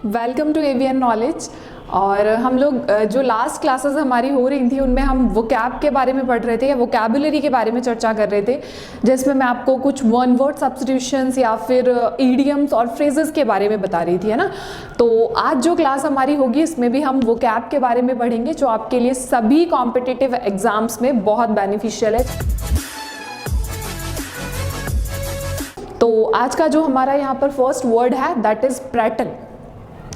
Welcome to AVN knowledge. और हम लोग जो लास्ट क्लासेस हमारी हो रही थी उनमें हम वोकैब के बारे में पढ़ रहे थे या वोकैबुलरी के बारे में चर्चा कर रहे थे, जिसमें मैं आपको कुछ वन वर्ड सब्स्टिट्यूशंस या फिर ईडियम्स और फ्रेजेस के बारे में बता रही थी, है ना। तो आज जो क्लास हमारी होगी इसमें भी हम वोकैब के बारे में पढ़ेंगे, जो आपके लिए सभी कॉम्पिटिटिव एग्जाम्स में बहुत बेनिफिशियल है। तो आज का जो हमारा यहाँ पर फर्स्ट वर्ड है दैट इज प्रैटल।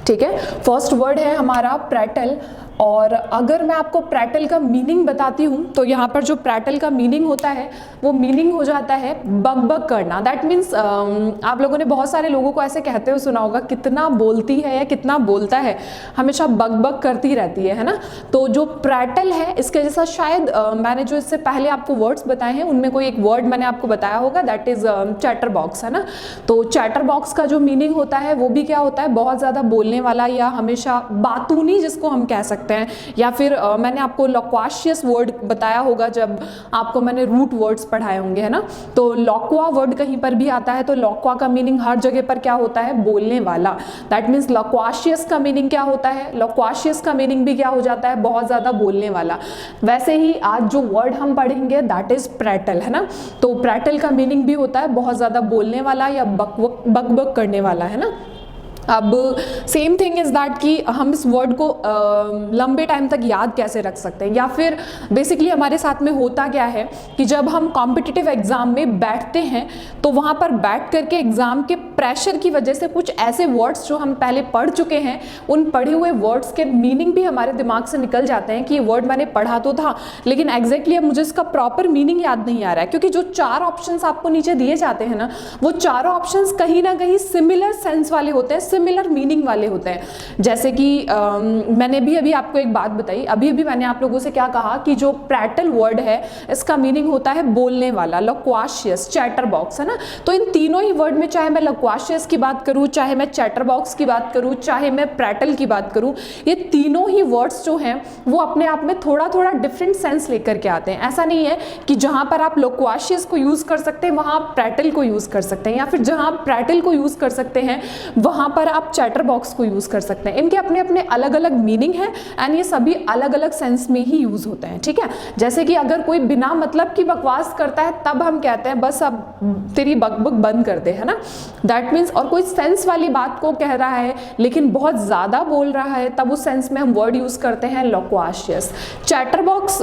ठीक है, फर्स्ट वर्ड है हमारा प्रैटल। और अगर मैं आपको प्रैटल का मीनिंग बताती हूँ तो यहाँ पर जो प्रैटल का मीनिंग होता है वो मीनिंग हो जाता है बग बग करना। दैट मीन्स आप लोगों ने बहुत सारे लोगों को ऐसे कहते हुए सुना होगा, कितना बोलती है या कितना बोलता है, हमेशा बग बग करती रहती है ना। तो जो प्रैटल है इसके जैसा शायद मैंने जो इससे पहले आपको वर्ड्स बताए हैं उनमें कोई एक वर्ड मैंने आपको बताया होगा, दैट इज चैटर बॉक्स, है ना। तो चैटर बॉक्स का जो मीनिंग होता है वो भी क्या होता है, बहुत ज़्यादा बोलने वाला या हमेशा बातूनी जिसको हम कह सकते हैं। या फिर मैंने आपको लॉक्वाशियस वर्ड बताया होगा जब आपको मैंने रूट वर्ड्स पढ़ाए होंगे, है ना। तो लॉक्वा वर्ड कहीं पर भी आता है तो लॉक्वा का मीनिंग हर जगह पर क्या होता है, बोलने वाला। दैट मीन्स लॉक्वाशियस का मीनिंग क्या होता है, लॉक्वाशियस का मीनिंग भी क्या हो जाता है, बहुत ज्यादा बोलने वाला। वैसे ही आज जो वर्ड हम पढ़ेंगे दैट इज प्रैटल, है ना। तो प्रैटल का मीनिंग भी होता है बहुत ज्यादा बोलने वाला या बक बक करने वाला, है ना। अब सेम थिंग इज दैट कि हम इस वर्ड को लंबे टाइम तक याद कैसे रख सकते हैं, या फिर बेसिकली हमारे साथ में होता क्या है कि जब हम कॉम्पिटिटिव एग्जाम में बैठते हैं तो वहाँ पर बैठ करके एग्जाम के प्रेशर की वजह से कुछ ऐसे वर्ड्स जो हम पहले पढ़ चुके हैं उन पढ़े हुए वर्ड्स के मीनिंग भी हमारे दिमाग से निकल जाते हैं कि ये वर्ड मैंने पढ़ा तो था लेकिन एग्जैक्टली अब मुझे इसका प्रॉपर मीनिंग याद नहीं आ रहा है, क्योंकि जो चार ऑप्शंस आपको नीचे दिए जाते हैं ना वो चारों ऑप्शंस कहीं ना कहीं सिमिलर सेंस वाले होते हैं, सिमिलर मीनिंग वाले होते हैं। जैसे कि मैंने भी अभी आपको एक बात बताई, अभी मैंने आप लोगों से क्या कहा कि जो प्रैटल वर्ड है इसका मीनिंग होता है बोलने वाला, लॉक्वाशियस, चैटर बॉक्स, है ना। तो इन तीनों ही वर्ड में चाहे मैं लॉक्वाशियस की बात करूं, चाहे मैं चैटर बॉक्स की बात करूं, चाहे मैं प्रैटल की बात करूं, ये तीनों ही वर्ड्स जो हैं वो अपने आप में थोड़ा थोड़ा डिफरेंट सेंस लेकर के आते हैं। ऐसा नहीं है कि जहां पर आप लॉक्वाशियस को यूज कर सकते हैं वहां आप प्रैटल को यूज कर सकते हैं, या फिर जहां आप प्रैटल को यूज कर सकते हैं वहां पर आप चैटर बॉक्स को यूज कर सकते हैं। इनके अपने अपने अलग अलग मीनिंग है एंड ये सभी अलग अलग सेंस में ही यूज होते हैं। ठीक है, जैसे कि अगर कोई बिना मतलब की बकवास करता है तब हम कहते हैं बस अब तेरी बकबक बंद कर दे, है ना। दैट मीन्स, और कोई सेंस वाली बात को कह रहा है लेकिन बहुत ज्यादा बोल रहा है तब उस सेंस में हम वर्ड यूज करते हैं लॉक्वाशियस। चैटर बॉक्स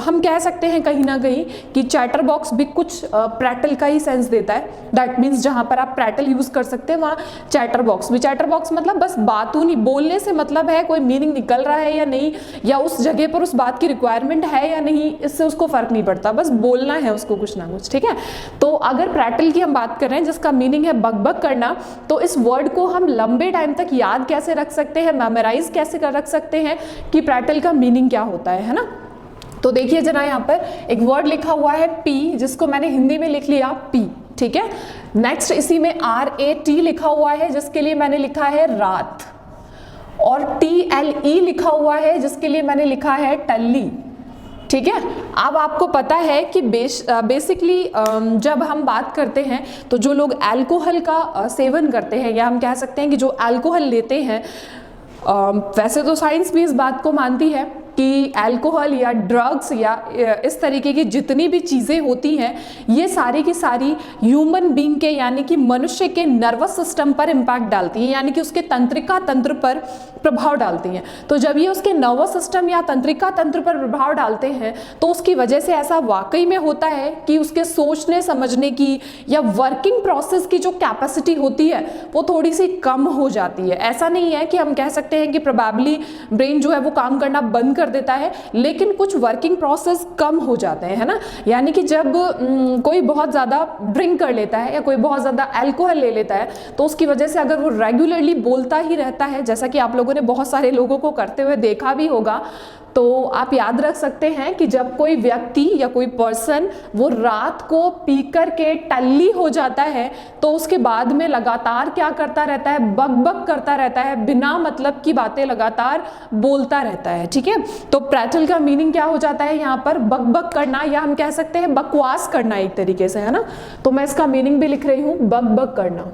हम कह सकते हैं कहीं ना कहीं कि चैटर बॉक्स भी कुछ प्रैटल का ही सेंस देता है। दैट मीन्स जहां पर आप प्रैटल यूज कर सकते हैं वहां चैटर बॉक्स भी, चैटर बॉक्स मतलब बस बातों नहीं, बोलने से मतलब है कोई मीनिंग निकल रहा है या नहीं, या उस जगह पर उस बात की रिक्वायरमेंट है या नहीं, इससे उसको फर्क नहीं पड़ता, बस बोलना है उसको कुछ ना कुछ। ठीक है, तो अगर प्रैटल की हम बात कर रहे हैं जिसका मीनिंग है बकबक करना, तो इस वर्ड को हम लंबे टाइम तक याद कैसे रख सकते हैं, मेमोराइज कैसे कर रख सकते हैं कि प्रैटल का मीनिंग क्या होता है ना। तो देखिए जरा यहाँ पर एक वर्ड लिखा हुआ है पी, जिसको मैंने हिंदी में लिख लिया पी। ठीक है, नेक्स्ट इसी में RAT लिखा हुआ है जिसके लिए मैंने लिखा है रात, और TLE लिखा हुआ है जिसके लिए मैंने लिखा है टल्ली। ठीक है, अब आपको पता है कि बेसिकली जब हम बात करते हैं तो जो लोग अल्कोहल का सेवन करते हैं, या हम कह सकते हैं कि जो अल्कोहल लेते हैं, वैसे तो साइंस भी इस बात को मानती है कि अल्कोहल या ड्रग्स या इस तरीके की जितनी भी चीज़ें होती हैं ये सारी की सारी ह्यूमन बीइंग के यानी कि मनुष्य के नर्वस सिस्टम पर इम्पैक्ट डालती हैं, यानी कि उसके तंत्रिका तंत्र पर प्रभाव डालती हैं। तो जब ये उसके नर्वस सिस्टम या तंत्रिका तंत्र पर प्रभाव डालते हैं तो उसकी वजह से ऐसा वाकई में होता है कि उसके सोचने समझने की या वर्किंग प्रोसेस की जो कैपेसिटी होती है वो थोड़ी सी कम हो जाती है। ऐसा नहीं है कि हम कह सकते हैं कि प्रोबेबली ब्रेन जो है वो काम करना बंद कर देता है, लेकिन कुछ वर्किंग प्रोसेस कम हो जाते हैं, है ना। यानी कि जब कोई बहुत ज्यादा ड्रिंक कर लेता है या कोई बहुत ज्यादा अल्कोहल ले लेता है तो उसकी वजह से अगर वो रेगुलरली बोलता ही रहता है, जैसा कि आप लोगों ने बहुत सारे लोगों को करते हुए देखा भी होगा, तो आप याद रख सकते हैं कि जब कोई व्यक्ति या कोई पर्सन वो रात को पी कर के टल्ली हो जाता है तो उसके बाद में लगातार क्या करता रहता है, बकबक करता रहता है, बिना मतलब की बातें लगातार बोलता रहता है। ठीक है, तो प्रैटल का मीनिंग क्या हो जाता है यहाँ पर, बकबक करना, या हम कह सकते हैं बकवास करना एक तरीके से, है ना। तो मैं इसका मीनिंग भी लिख रही हूँ, बकबक करना।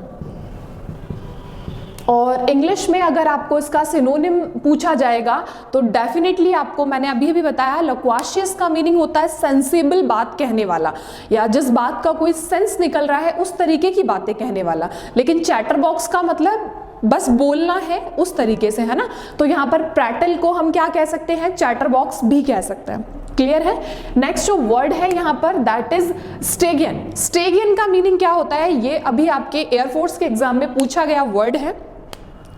और इंग्लिश में अगर आपको इसका सिनोनिम पूछा जाएगा तो डेफिनेटली आपको, मैंने अभी भी बताया, लॉक्वाशियस का मीनिंग होता है सेंसिबल बात कहने वाला, या जिस बात का कोई सेंस निकल रहा है उस तरीके की बातें कहने वाला। लेकिन चैटरबॉक्स का मतलब बस बोलना है उस तरीके से, है ना। तो यहाँ पर प्रैटल को हम क्या कह सकते हैं, चैटरबॉक्स भी कह सकते हैं। क्लियर है। नेक्स्ट जो वर्ड है यहाँ पर दैट इज स्टेगियन। स्टेगियन का मीनिंग क्या होता है, ये अभी आपके एयरफोर्स के एग्जाम में पूछा गया वर्ड है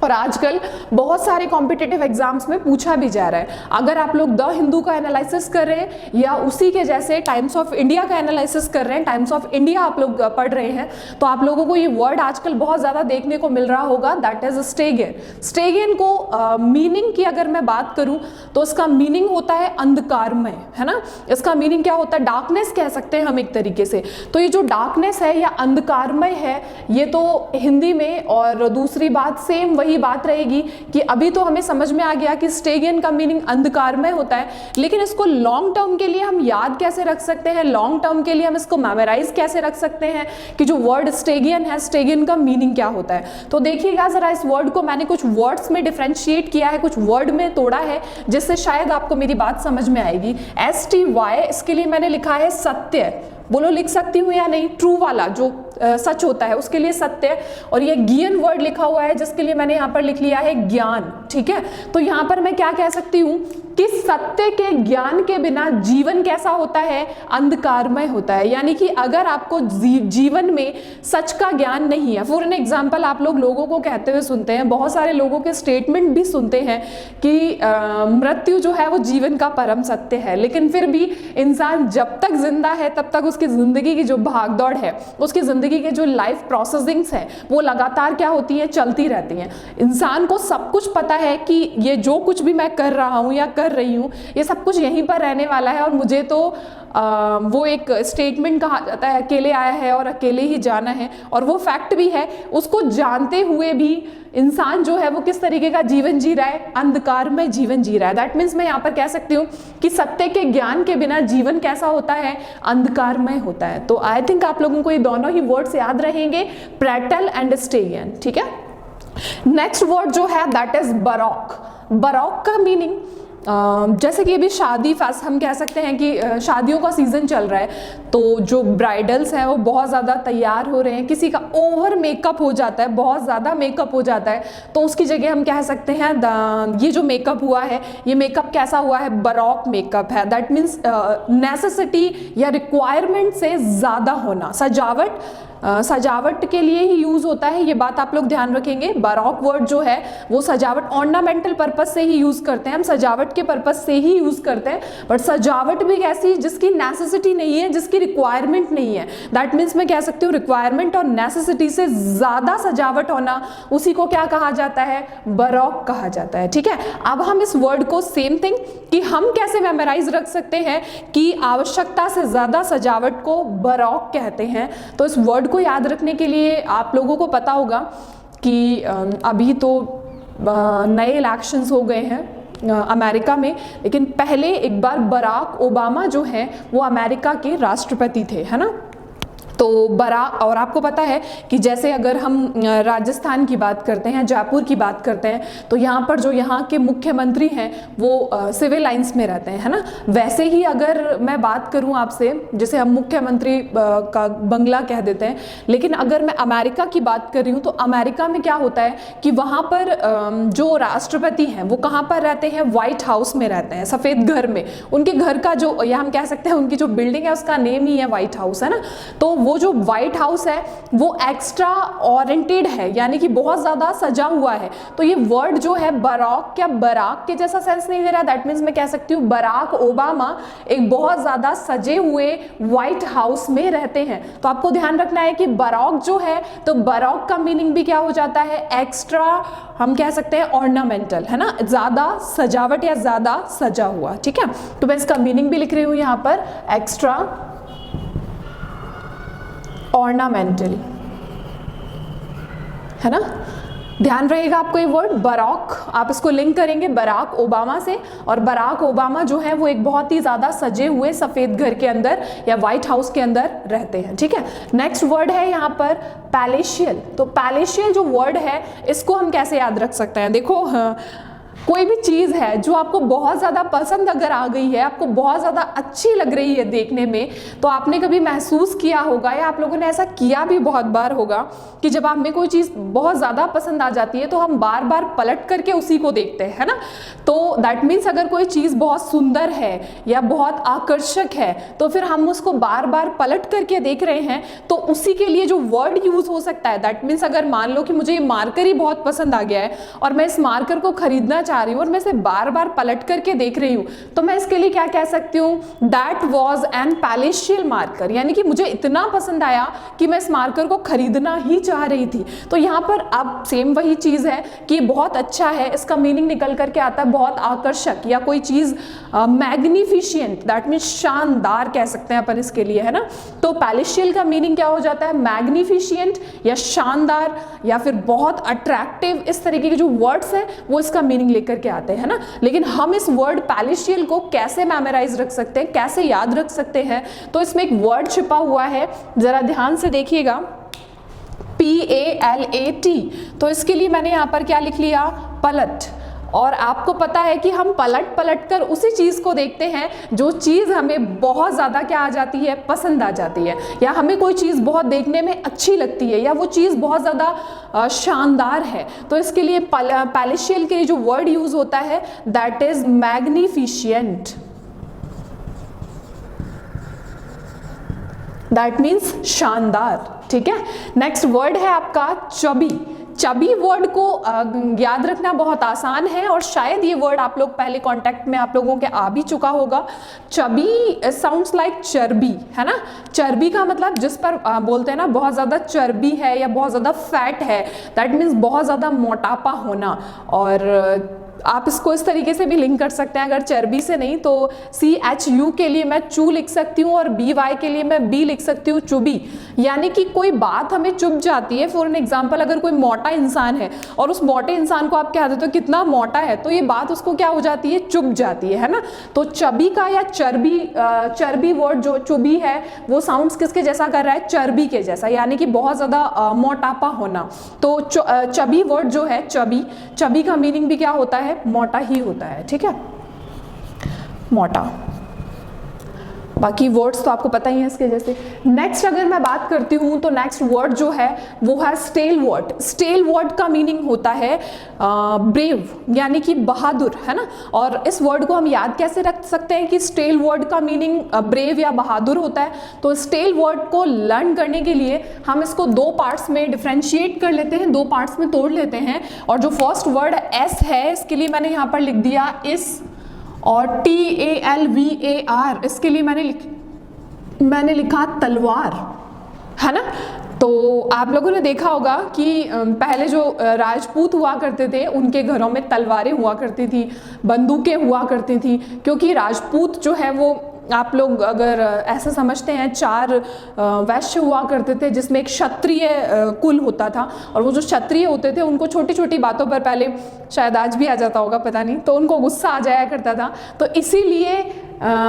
और आजकल बहुत सारे कॉम्पिटिटिव एग्जाम्स में पूछा भी जा रहा है। अगर आप लोग द हिंदू का एनालिसिस कर रहे हैं या उसी के जैसे टाइम्स ऑफ इंडिया का एनालिसिस कर रहे हैं, टाइम्स ऑफ इंडिया आप लोग पढ़ रहे हैं, तो आप लोगों को ये वर्ड आजकल बहुत ज़्यादा देखने को मिल रहा होगा, दैट इज स्टेगियन। स्टेगियन को मीनिंग की अगर मैं बात करूँ तो इसका मीनिंग होता है अंधकारमय, है ना। इसका मीनिंग क्या होता है, डार्कनेस कह सकते हैं हम एक तरीके से। तो ये जो डार्कनेस है या अंधकारमय है, ये तो हिंदी में, और दूसरी बात सेम वही बात रहेगी कि अभी तो हमें समझ में आ गया कि स्टेगियन का मीनिंग अंधकारमय होता है, लेकिन इसको लॉन्ग टर्म के लिए हम याद कैसे रख सकते हैं, लॉन्ग टर्म के लिए हम इसको मेमोराइज कैसे रख सकते हैं कि जो वर्ड स्टेगियन है, स्टेगियन का मीनिंग क्या होता है। तो देखिएगा जरा, इस वर्ड को मैंने कुछ वर्ड्स में डिफरेंशिएट किया है, कुछ वर्ड में तोड़ा है, जिससे शायद आपको मेरी बात समझ में आएगी। STY, इसके लिए मैंने लिखा है सत्य। बोलो लिख सकती हूँ या नहीं, ट्रू वाला जो सच होता है उसके लिए सत्य। और ये गियन वर्ड लिखा हुआ है जिसके लिए मैंने यहाँ पर लिख लिया है ज्ञान। ठीक है, तो यहाँ पर मैं क्या कह सकती हूँ कि सत्य के ज्ञान के बिना जीवन कैसा होता है, अंधकारमय होता है। यानी कि अगर आपको जीवन में सच का ज्ञान नहीं है, फॉर एन एग्जाम्पल आप लोगों को कहते हुए सुनते हैं, बहुत सारे लोगों के स्टेटमेंट भी सुनते हैं कि मृत्यु जो है वो जीवन का परम सत्य है, लेकिन फिर भी इंसान जब तक जिंदा है तब तक उसकी जिंदगी की जो भागदौड़ है, उसकी जिंदगी के जो लाइफ प्रोसेसिंग्स है वो लगातार क्या होती है, चलती रहती हैं। इंसान को सब कुछ पता है कि ये जो कुछ भी मैं कर रहा हूँ या कर रही हूँ, ये सब कुछ यहीं पर रहने वाला है और मुझे तो वो एक स्टेटमेंट कहा जाता है, अकेले आया है और अकेले ही जाना है, और वो फैक्ट भी है। उसको जानते हुए भी इंसान जो है वो किस तरीके का जीवन जी रहा है, अंधकार में जीवन जी रहा है। दैट मीन्स मैं यहाँ पर कह सकती हूँ कि सत्य के ज्ञान के बिना जीवन कैसा होता है, अंधकारमय होता है। तो आई थिंक आप लोगों को ये दोनों ही वर्ड्स याद रहेंगे, प्रैटल एंड स्टेगियन। ठीक है, नेक्स्ट वर्ड जो है दैट इज बरॉक। बरॉक का मीनिंग जैसे कि अभी शादी फेस्ट हम कह सकते हैं कि शादियों का सीजन चल रहा है, तो जो ब्राइडल्स हैं वो बहुत ज़्यादा तैयार हो रहे हैं, किसी का ओवर मेकअप हो जाता है, बहुत ज़्यादा मेकअप हो जाता है, तो उसकी जगह हम कह सकते हैं ये जो मेकअप हुआ है, ये मेकअप कैसा हुआ है, बरॉक मेकअप है। दैट मीन्स नेसेसिटी या रिक्वायरमेंट से ज़्यादा होना। सजावट के लिए ही यूज होता है, ये बात आप लोग ध्यान रखेंगे। बरॉक वर्ड जो है वो सजावट, ऑर्नामेंटल पर्पस से ही यूज करते हैं, हम सजावट के पर्पस से ही यूज करते हैं, बट सजावट भी कैसी, जिसकी नेसेसिटी नहीं है, जिसकी रिक्वायरमेंट नहीं है। दैट मीन्स मैं कह सकती हूँ रिक्वायरमेंट और नेसेसिटी से ज्यादा सजावट होना, उसी को क्या कहा जाता है, बरॉक कहा जाता है। ठीक है, अब हम इस वर्ड को सेम थिंग कि हम कैसे मेमोराइज रख सकते हैं कि आवश्यकता से ज्यादा सजावट को बरॉक कहते हैं। तो इस वर्ड को याद रखने के लिए आप लोगों को पता होगा कि अभी तो नए इलेक्शंस हो गए हैं अमेरिका में, लेकिन पहले एक बार बराक ओबामा जो हैं वो अमेरिका के राष्ट्रपति थे, है ना। तो और आपको पता है कि जैसे अगर हम राजस्थान की बात करते हैं, जयपुर की बात करते हैं, तो यहाँ पर जो यहाँ के मुख्यमंत्री हैं वो सिविल लाइंस में रहते हैं, है ना। वैसे ही अगर मैं बात करूँ आपसे, जैसे हम मुख्यमंत्री का बंगला कह देते हैं, लेकिन अगर मैं अमेरिका की बात कर रही हूँ तो अमेरिका में क्या होता है कि वहाँ पर जो राष्ट्रपति हैं वो कहाँ पर रहते हैं, व्हाइट हाउस में रहते हैं, सफ़ेद घर में। उनके घर का जो, या हम कह सकते हैं उनकी जो बिल्डिंग है उसका नेम ही है व्हाइट हाउस, है ना। तो वो जो व्हाइट हाउस है वो एक्स्ट्रा ओरिएंटेड है, यानी कि बहुत ज्यादा सजा हुआ है। तो ये वर्ड जो है बरॉक, क्या बराक के जैसा सेंस नहीं दे रहा, दैट मीन्स मैं कह सकती हूँ बराक ओबामा एक बहुत ज्यादा सजे हुए व्हाइट हाउस में रहते हैं। तो आपको ध्यान रखना है कि बरॉक जो है, तो बरॉक का मीनिंग भी क्या हो जाता है, एक्स्ट्रा, हम कह सकते हैं ऑर्नामेंटल, है ना, ज्यादा सजावट या ज्यादा सजा हुआ। ठीक है, तो मैं इसका मीनिंग भी लिख रही हूँ यहाँ पर, एक्स्ट्रा ऑर्नामेंटल, है ना। ध्यान रहेगा आपको ये वर्ड बराक, आप इसको लिंक करेंगे बराक ओबामा से, और बराक ओबामा जो है वो एक बहुत ही ज्यादा सजे हुए सफेद घर के अंदर या व्हाइट हाउस के अंदर रहते हैं, ठीक है। नेक्स्ट वर्ड है यहाँ पर पैलेशियल। तो पैलेशियल जो वर्ड है इसको हम कैसे याद रख सकते हैं? देखो कोई भी चीज़ है जो आपको बहुत ज़्यादा पसंद अगर आ गई है, आपको बहुत ज़्यादा अच्छी लग रही है देखने में, तो आपने कभी महसूस किया होगा या आप लोगों ने ऐसा किया भी बहुत बार होगा कि जब आप में कोई चीज़ बहुत ज़्यादा पसंद आ जाती है तो हम बार बार पलट करके उसी को देखते हैं, है ना। तो दैट मीन्स अगर कोई चीज़ बहुत सुंदर है या बहुत आकर्षक है तो फिर हम उसको बार बार पलट करके देख रहे हैं, तो उसी के लिए जो वर्ड यूज़ हो सकता है, दैट मीन्स अगर मान लो कि मुझे ये मार्कर ही बहुत पसंद आ गया है और मैं इस मार्कर को खरीदना चाह रही हूँ और मैं इसे बार बार पलट करके देख रही हूँ, तो मैं इसके लिए क्या कह सकती हूँ? That was an palatial marker, यानी कि मुझे इतना पसंद आया कि मैं इस मार्कर को खरीदना ही चाह रही थी। तो यहाँ पर अब सेम वही चीज़ है कि बहुत अच्छा है, इसका मीनिंग निकल करके आता है बहुत आकर्षक, या कोई चीज़ मैग्निफिशियंट, दैट मीन्स शानदार कह सकते हैं अपन इसके लिए, है ना। तो पैलेशियल का मीनिंग क्या हो जाता है? मैग्निफिशियंट या शानदार या फिर बहुत अट्रैक्टिव, इस तरीके के जो वर्ड्स हैं वो इसका मीनिंग लेकर के आते हैं ना। लेकिन हम इस वर्ड पैलेशियल को कैसे मेमोराइज रख सकते हैं, कैसे याद रख सकते हैं? तो इसमें एक वर्ड छिपा हुआ है, जरा ध्यान से देखिएगा, PALAT। तो इसके लिए मैंने यहाँ पर क्या लिख लिया? पलट। और आपको पता है कि हम पलट पलट कर उसी चीज़ को देखते हैं जो चीज़ हमें बहुत ज़्यादा क्या आ जाती है? पसंद आ जाती है, या हमें कोई चीज़ बहुत देखने में अच्छी लगती है या वो चीज़ बहुत ज़्यादा शानदार है। तो इसके लिए पैलेशियल के लिए जो वर्ड यूज़ होता है दैट इज मैग्निफिशिएंट, दैट मीन्स शानदार, ठीक है। नेक्स्ट वर्ड है आपका चबी। चबी वर्ड को याद रखना बहुत आसान है और शायद ये वर्ड आप लोग पहले कांटेक्ट में आप लोगों के आ भी चुका होगा। चबी साउंड्स लाइक चर्बी, है ना। चर्बी का मतलब जिस पर बोलते हैं ना बहुत ज़्यादा चर्बी है या बहुत ज़्यादा फैट है, दैट मीन्स बहुत ज़्यादा मोटापा होना। और आप इसको इस तरीके से भी लिंक कर सकते हैं, अगर चर्बी से नहीं तो CHU के लिए मैं चू लिख सकती हूँ और BY के लिए मैं बी लिख सकती हूँ, चुबी। यानी कि कोई बात हमें चुभ जाती है। फॉर एन एग्जाम्पल, अगर कोई मोटा इंसान है और उस मोटे इंसान को आप कह देते हो कितना मोटा है, तो ये बात उसको क्या हो जाती है? चुभ जाती है ना। तो चबी का या चर्बी वर्ड जो चुबी है वो साउंड्स किसके जैसा कर रहा है? चर्बी के जैसा, यानी कि बहुत ज़्यादा मोटापा होना। तो चबी वर्ड जो है, चबी का मीनिंग भी क्या होता है? मोटा ही होता है, ठीक है, मोटा। बाकी वर्ड्स तो आपको पता ही है इसके जैसे। नेक्स्ट अगर मैं बात करती हूँ तो नेक्स्ट वर्ड जो है वो है स्टेल वर्ड। स्टेल वर्ड का मीनिंग होता है ब्रेव, यानी कि बहादुर, है ना। और इस वर्ड को हम याद कैसे रख सकते हैं कि स्टेल वर्ड का मीनिंग ब्रेव या बहादुर होता है? तो स्टेल वर्ड को लर्न करने के लिए हम इसको दो पार्ट्स में डिफ्रेंशिएट कर लेते हैं, दो पार्ट्स में तोड़ लेते हैं। और जो फर्स्ट वर्ड एस है, इसके लिए मैंने यहाँ पर लिख दिया इस, और TALVAR इसके लिए मैंने लिखा तलवार, है ना। तो आप लोगों ने देखा होगा कि पहले जो राजपूत हुआ करते थे उनके घरों में तलवारें हुआ करती थी, बंदूकें हुआ करती थी, क्योंकि राजपूत जो है वो, आप लोग अगर ऐसा समझते हैं, 4 वैश्य हुआ करते थे जिसमें एक क्षत्रिय कुल होता था। और वो जो क्षत्रिय होते थे उनको छोटी छोटी बातों पर, पहले शायद आज भी आ जाता होगा पता नहीं, तो उनको गुस्सा आ जाया करता था। तो इसीलिए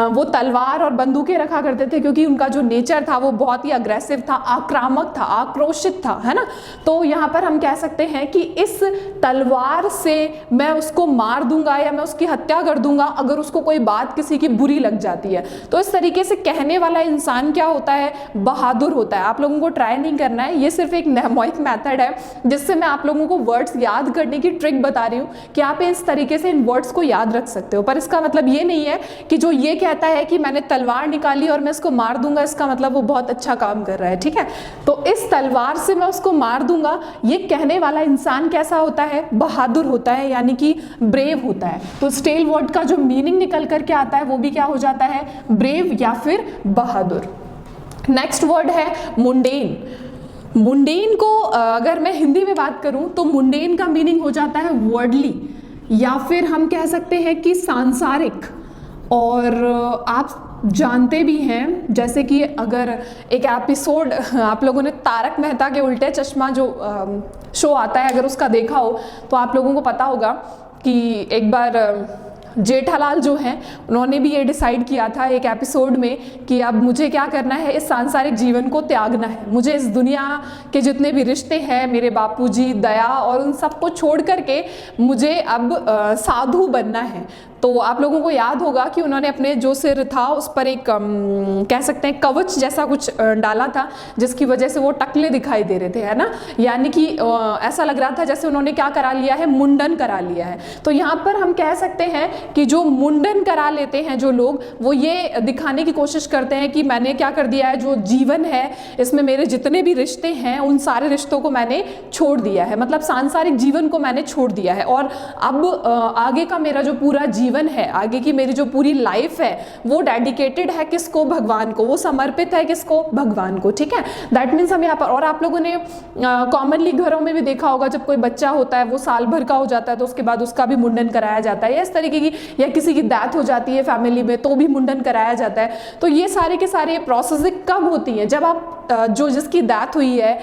वो तलवार और बंदूकें रखा करते थे, क्योंकि उनका जो नेचर था वो बहुत ही अग्रेसिव था, आक्रामक था, आक्रोशित था, है ना। तो यहाँ पर हम कह सकते हैं कि इस तलवार से मैं उसको मार दूंगा या मैं उसकी हत्या कर दूंगा अगर उसको कोई बात किसी की बुरी लग जाती है। तो इस तरीके से कहने वाला इंसान क्या होता है? बहादुर होता है। आप लोगों को ट्राई नहीं करना है, ये सिर्फ एक नेमोइक मेथड है जिससे मैं आप लोगों को वर्ड्स याद करने की ट्रिक बता रही हूँ कि आप इस तरीके से इन वर्ड्स को याद रख सकते हो। पर इसका मतलब ये नहीं है कि जो ये कहता है कि मैंने तलवार निकाली और मैं इसको मार दूंगा, इसका मतलब वो बहुत अच्छा काम कर रहा है, ठीक है। तो इस तलवार से मैं उसको मार दूंगा, ये कहने वाला इंसान कैसा होता है? बहादुर होता है, यानी कि ब्रेव होता है। तो स्टेल वर्ड का जो मीनिंग निकल करके आता है वो भी क्या हो जाता है? ब्रेव या फिर बहादुर। नेक्स्ट वर्ड है मुंडेन। मुंडेन को अगर मैं हिंदी में बात करूं तो मुंडेन का मीनिंग हो जाता है वर्डली, या फिर हम कह सकते हैं कि सांसारिक। और आप जानते भी हैं, जैसे कि अगर एक एपिसोड आप लोगों ने तारक मेहता के उल्टे चश्मा जो शो आता है अगर उसका देखा हो तो आप लोगों को पता होगा कि एक बार जेठालाल जो हैं उन्होंने भी ये डिसाइड किया था एक एपिसोड में कि अब मुझे क्या करना है, इस सांसारिक जीवन को त्यागना है, मुझे इस दुनिया के जितने भी रिश्ते हैं, मेरे बापूजी, दया और उन सबको छोड़ करके मुझे अब साधु बनना है। तो आप लोगों को याद होगा कि उन्होंने अपने जो सिर था उस पर एक कह सकते हैं कवच जैसा कुछ डाला था, जिसकी वजह से वो टकले दिखाई दे रहे थे, है ना, यानी कि ऐसा लग रहा था जैसे उन्होंने क्या करा लिया है, मुंडन करा लिया है। तो यहाँ पर हम कह सकते हैं कि जो मुंडन करा लेते हैं जो लोग, वो ये दिखाने की कोशिश करते हैं कि मैंने क्या कर दिया है, जो जीवन है इसमें मेरे जितने भी रिश्ते हैं उन सारे रिश्तों को मैंने छोड़ दिया है, मतलब सांसारिक जीवन को मैंने छोड़ दिया है, और अब आगे का मेरा जो पूरा जीवन है, आगे की मेरी जो पूरी लाइफ है वो डेडिकेटेड है किसको, भगवान को, वो समर्पित है किसको, भगवान को। ठीक है, दैट मीन्स हम यहाँ पर, और आप लोगों ने कॉमनली घरों में भी देखा होगा जब कोई बच्चा होता है वो साल भर का हो जाता है तो उसके बाद उसका भी मुंडन कराया जाता है, या इस तरीके की, या किसी की डेथ हो जाती है फैमिली में तो भी मुंडन कराया जाता है। तो ये सारे के सारे प्रोसेस कब होती हैं, जब आप जो जिसकी डेथ हुई है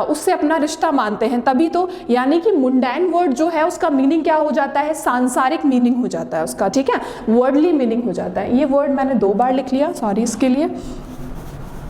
उससे अपना रिश्ता मानते हैं तभी तो, यानी कि मुंडैन वर्ड जो है उसका मीनिंग क्या हो जाता है, सांसारिक मीनिंग हो जाता है उसका। ठीक है, वर्डली मीनिंग हो जाता है। ये वर्ड मैंने 2 बार लिख लिया, सॉरी इसके लिए,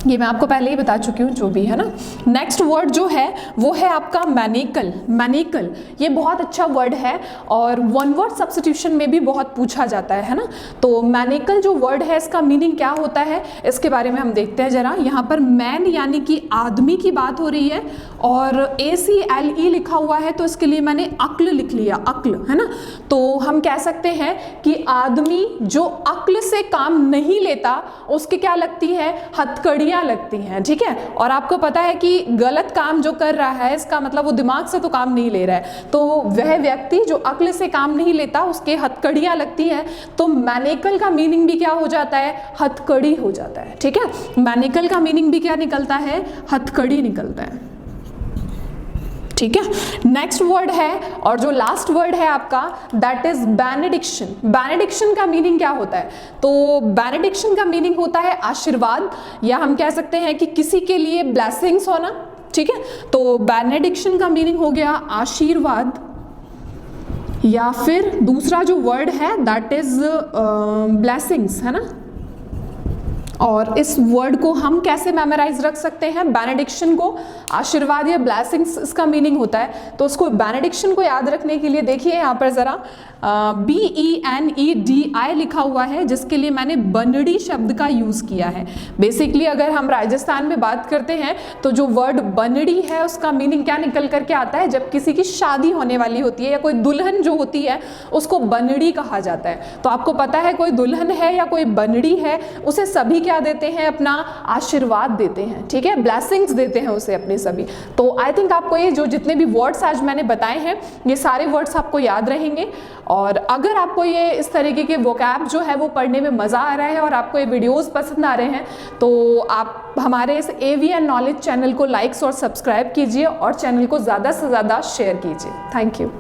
ये मैं आपको पहले ही बता चुकी हूँ जो भी है ना। नेक्स्ट वर्ड जो है वो है आपका मैनिकल। मैनिकल ये बहुत अच्छा वर्ड है और वन वर्ड सब्स्टिट्यूशन में भी बहुत पूछा जाता है ना। तो मैनिकल जो वर्ड है इसका मीनिंग क्या होता है इसके बारे में हम देखते हैं जरा। यहाँ पर मैन यानी कि आदमी की बात हो रही है और ACLE लिखा हुआ है तो इसके लिए मैंने अक्ल लिख लिया, अक्ल, है ना। तो हम कह सकते हैं कि आदमी जो अक्ल से काम नहीं लेता उसके क्या लगती है, हथकड़ियाँ लगती हैं। ठीक है, और आपको पता है कि गलत काम जो कर रहा है इसका मतलब वो दिमाग से तो काम नहीं ले रहा है, तो वह व्यक्ति जो अक्ल से काम नहीं लेता उसके हथकड़ियाँ लगती हैं। तो मैनिकल का मीनिंग भी क्या हो जाता है, हथकड़ी हो जाता है। ठीक है, मैनिकल का मीनिंग भी क्या निकलता है, हथकड़ी निकलता है। ठीक है, नेक्स्ट वर्ड है और जो लास्ट वर्ड है आपका दैट इज बेनेडिक्शन। बेनेडिक्शन का मीनिंग क्या होता है, तो बेनेडिक्शन का मीनिंग होता है आशीर्वाद, या हम कह सकते हैं कि किसी के लिए ब्लेसिंग्स होना। ठीक है, तो बेनेडिक्शन का मीनिंग हो गया आशीर्वाद, या फिर दूसरा जो वर्ड है दैट इज ब्लेसिंग्स, है ना। और इस वर्ड को हम कैसे मेमोराइज रख सकते हैं, बेनेडिक्शन को, आशीर्वाद या ब्लेसिंग्स इसका मीनिंग होता है। तो उसको बेनेडिक्शन को याद रखने के लिए देखिए यहाँ पर ज़रा BENEDI लिखा हुआ है जिसके लिए मैंने बनड़ी शब्द का यूज़ किया है। बेसिकली अगर हम राजस्थान में बात करते हैं तो जो वर्ड बनड़ी है उसका मीनिंग क्या निकल करके आता है, जब किसी की शादी होने वाली होती है या कोई दुल्हन जो होती है उसको बनड़ी कहा जाता है। तो आपको पता है कोई दुल्हन है या कोई बनड़ी है उसे सभी क्या देते हैं, अपना आशीर्वाद देते हैं। ठीक है, ब्लेसिंग्स देते हैं उसे अपने सभी। तो आई थिंक आपको ये जो जितने भी वर्ड्स आज मैंने बताए हैं ये सारे वर्ड्स आपको याद रहेंगे। और अगर आपको ये इस तरीके के वोकैब जो है वो पढ़ने में मज़ा आ रहा है और आपको ये वीडियोस पसंद आ रहे हैं तो आप हमारे इस AVN नॉलेज चैनल को लाइक्स और सब्सक्राइब कीजिए और चैनल को ज़्यादा से ज़्यादा शेयर कीजिए। Thank you.